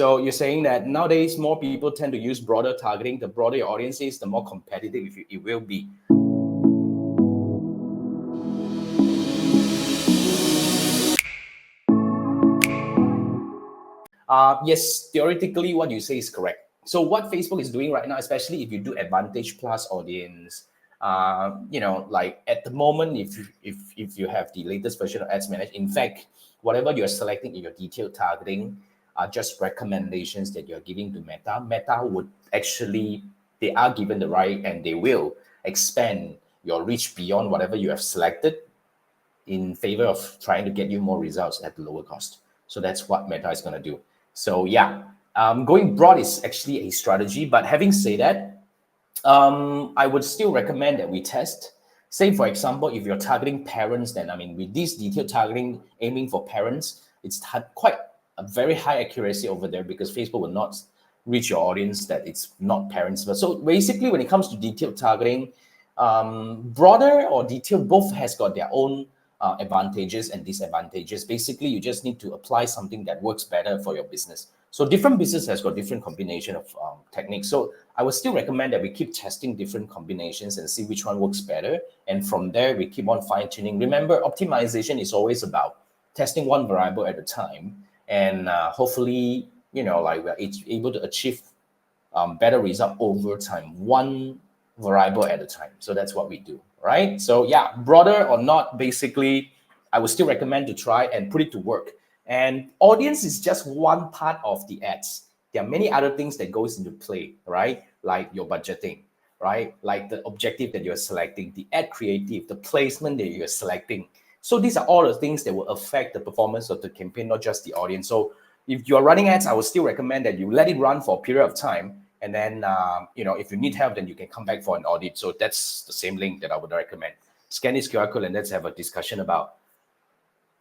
So you're saying that nowadays more people tend to use broader targeting. The broader your audience is, the more competitive it will be. Yes, theoretically, what you say is correct. So what Facebook is doing right now, especially if you do Advantage Plus audience, like at the moment, if you have the latest version of Ads Manager, in fact, whatever you're selecting in your detailed targeting are just recommendations that you're giving to Meta. Meta would actually, they are given the right and they will expand your reach beyond whatever you have selected in favor of trying to get you more results at lower cost. So that's what Meta is going to do. So yeah, going broad is actually a strategy. But having said that, I would still recommend that we test. Say, for example, if you're targeting parents, then I mean, with this detailed targeting aiming for parents, it's quite a very high accuracy over there because Facebook will not reach your audience that it's not parents. But so basically, when it comes to detailed targeting, broader or detailed, both has got their own advantages and disadvantages. Basically, you just need to apply something that works better for your business. So different business has got different combination of techniques. So I would still recommend that we keep testing different combinations and see which one works better. And from there, we keep on fine tuning. Remember, optimization is always about testing one variable at a time. And hopefully, like we're able to achieve better result over time, one variable at a time. So that's what we do, right? So yeah, broader or not, basically, I would still recommend to try and put it to work. And audience is just one part of the ads. There are many other things that goes into play, right? Like your budgeting, right? Like the objective that you're selecting, the ad creative, the placement that you're selecting. So these are all the things that will affect the performance of the campaign, not just the audience. So if you're running ads, I would still recommend that you let it run for a period of time. And then, if you need help, then you can come back for an audit. So that's the same link that I would recommend. Scan this QR code and let's have a discussion about,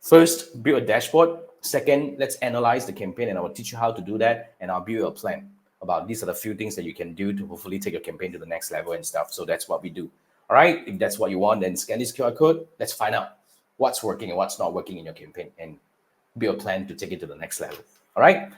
first, build a dashboard. Second, let's analyze the campaign and I will teach you how to do that. And I'll build a plan about these are the few things that you can do to hopefully take your campaign to the next level and stuff. So that's what we do. All right. If that's what you want, then scan this QR code. Let's find out what's working and what's not working in your campaign and build a plan to take it to the next level. All right.